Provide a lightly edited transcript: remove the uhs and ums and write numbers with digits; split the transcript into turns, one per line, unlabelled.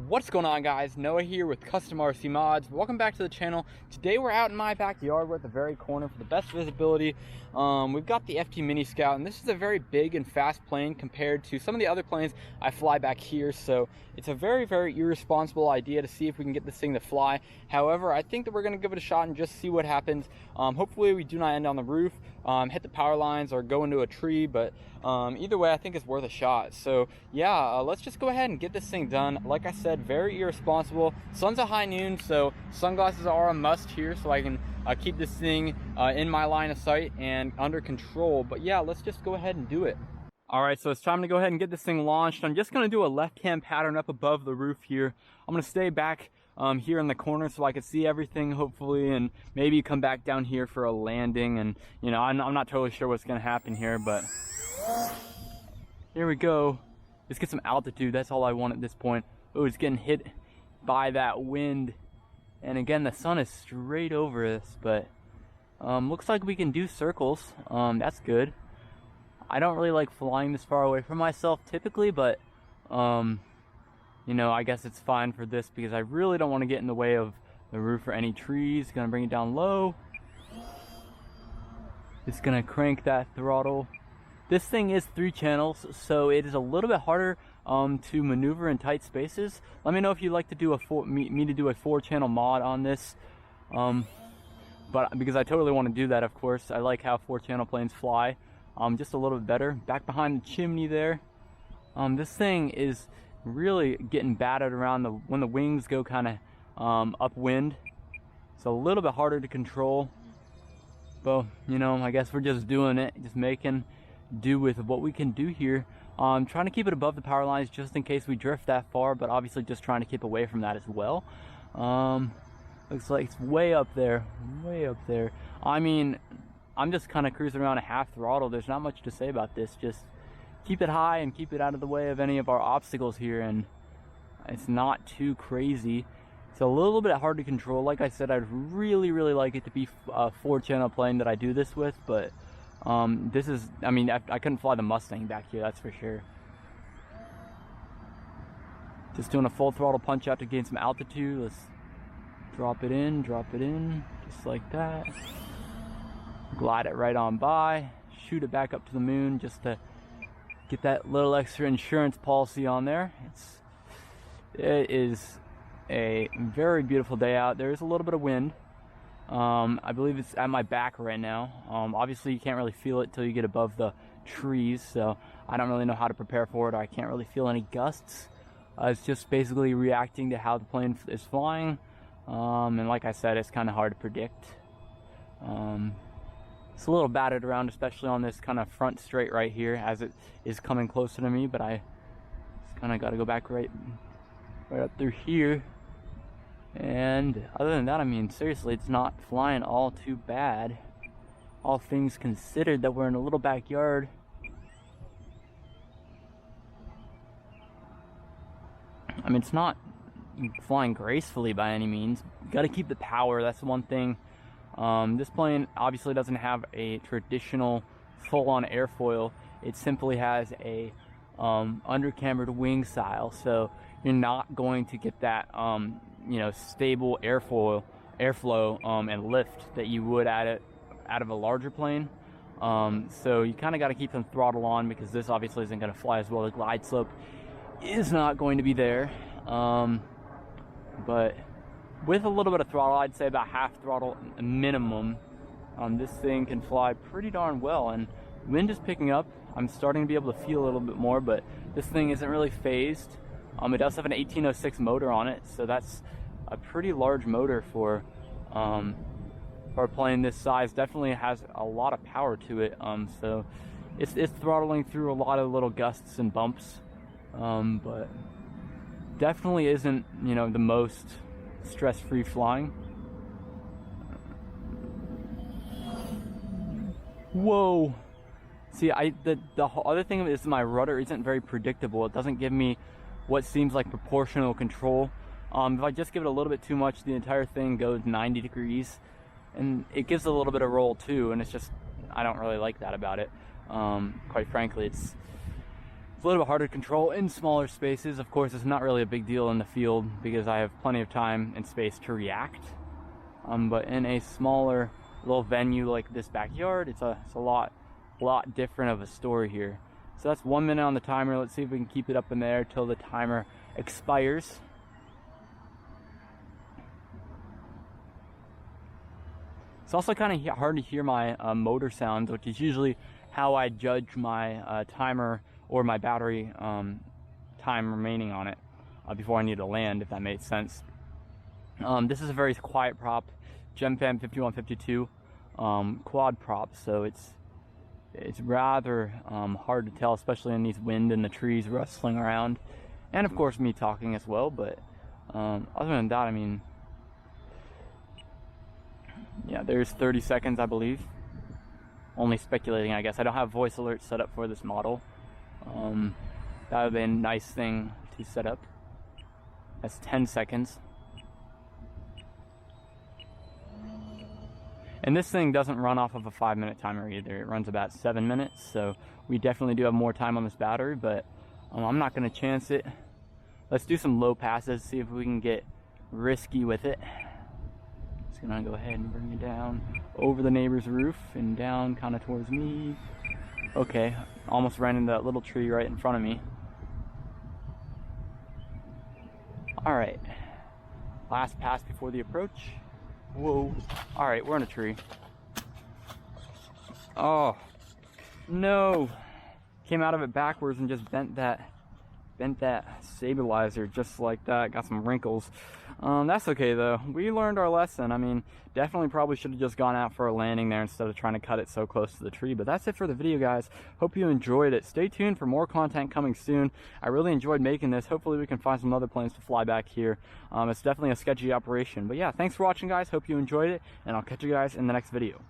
What's going on, guys? Noah here with Custom RC Mods. Welcome back to the channel. Today we're out in my backyard. We're at the very corner for the best visibility. We've got the FT Mini Scout, and this is a very big and fast plane compared to some of the other planes I fly back here. So it's a very, very irresponsible idea to see if we can get this thing to fly. However, I think that we're going to give it a shot and just see what happens. Hopefully we do not end on the roof, hit the power lines, or go into a tree, but either way I think it's worth a shot. So yeah, let's just go ahead and get this thing done. Like I said, very irresponsible. Sun's at high noon, so sunglasses are a must here so I can keep this thing in my line of sight and under control. But yeah, let's just go ahead and do it. All right, so it's time to go ahead and get this thing launched. I'm just gonna do a left-hand pattern up above the roof here. I'm gonna stay back here in the corner so I can see everything, hopefully, and maybe come back down here for a landing. And you know, I'm not totally sure what's gonna happen here, but here we go. Let's get some altitude. That's all I want at this point. Oh, it's getting hit by that wind, and again the sun is straight over us, but looks like we can do circles. That's good. I don't really like flying this far away from myself typically, but you know, I guess it's fine for this because I really don't want to get in the way of the roof or any trees. Gonna bring it down low. Just gonna crank that throttle. This thing is 3 channels, so it is a little bit harder to maneuver in tight spaces. Let me know if you'd like to do me to do a 4-channel mod on this, but because I totally want to do that, of course. I like how 4-channel planes fly just a little bit better. Back behind the chimney there. This thing is really getting battered around when the wings go kind of upwind. It's a little bit harder to control, but you know, I guess we're just doing it, just making do with what we can do here. Trying to keep it above the power lines just in case we drift that far, but obviously just trying to keep away from that as well. Looks like it's way up there, way up there. I mean, I'm just kind of cruising around at half throttle. There's not much to say about this. Just keep it high and keep it out of the way of any of our obstacles here, and it's not too crazy. It's a little bit hard to control. Like I said, I'd really like it to be a 4-channel plane that I do this with, but this is, I mean, I couldn't fly the Mustang back here, that's for sure. Just doing a full throttle punch out to gain some altitude. Let's drop it in, just like that. Glide it right on by, shoot it back up to the moon just to get that little extra insurance policy on there. It is a very beautiful day out. There is a little bit of wind. I believe it's at my back right now. Obviously you can't really feel it till you get above the trees, so I don't really know how to prepare for it. I can't really feel any gusts. It's just basically reacting to how the plane is flying, and like I said, it's kind of hard to predict. It's a little battered around, especially on this kind of front straight right here as it is coming closer to me, but I just kind of got to go back right up through here. And other than that, I mean, seriously, it's not flying all too bad, all things considered, that we're in a little backyard. I mean, it's not flying gracefully by any means. You got to keep the power. That's the one thing. This plane obviously doesn't have a traditional full-on airfoil. It simply has a undercambered wing style, so you're not going to get that you know, stable airflow and lift that you would out of a larger plane. So you kind of got to keep some throttle on because this obviously isn't going to fly as well. The glide slope is not going to be there, but with a little bit of throttle, I'd say about half throttle minimum, this thing can fly pretty darn well. And wind is picking up. I'm starting to be able to feel a little bit more, but this thing isn't really phased. It does have an 1806 motor on it, so that's a pretty large motor for a plane this size. Definitely has a lot of power to it, so it's throttling through a lot of little gusts and bumps, but definitely isn't, you know, the most stress-free flying. Whoa! See, the other thing is my rudder isn't very predictable. It doesn't give me what seems like proportional control. If I just give it a little bit too much, the entire thing goes 90 degrees, and it gives a little bit of roll too, and it's just, I don't really like that about it. Quite frankly, it's It's a little bit harder to control in smaller spaces. Of course, it's not really a big deal in the field because I have plenty of time and space to react. But in a smaller little venue like this backyard, it's a lot different of a story here. So that's 1 minute on the timer. Let's see if we can keep it up in there till the timer expires. It's also kind of hard to hear my motor sounds, which is usually how I judge my timer or my battery time remaining on it before I need to land, if that makes sense. This is a very quiet prop, GemFam 5152 quad prop, so it's rather hard to tell, especially in these wind and the trees rustling around, and of course me talking as well. But other than that, I mean, yeah, there's 30 seconds, I believe. Only speculating, I guess. I don't have voice alerts set up for this model. That would be a nice thing to set up. That's 10 seconds. And this thing doesn't run off of a 5-minute timer either. It runs about 7 minutes, so we definitely do have more time on this battery, but I'm not going to chance it. Let's do some low passes, see if we can get risky with it. Just gonna go ahead and bring it down over the neighbor's roof and down kind of towards me. Okay, almost ran into that little tree right in front of me. Alright, last pass before the approach. Whoa. Alright, we're in a tree. Oh, no. Came out of it backwards and just bent that stabilizer just like that. Got some wrinkles. That's okay though. We learned our lesson. I mean, definitely probably should have just gone out for a landing there instead of trying to cut it so close to the tree. But that's it for the video, guys. Hope you enjoyed it. Stay tuned for more content coming soon. I really enjoyed making this. Hopefully we can find some other planes to fly back here. It's definitely a sketchy operation. But yeah, thanks for watching, guys. Hope you enjoyed it, and I'll catch you guys in the next video.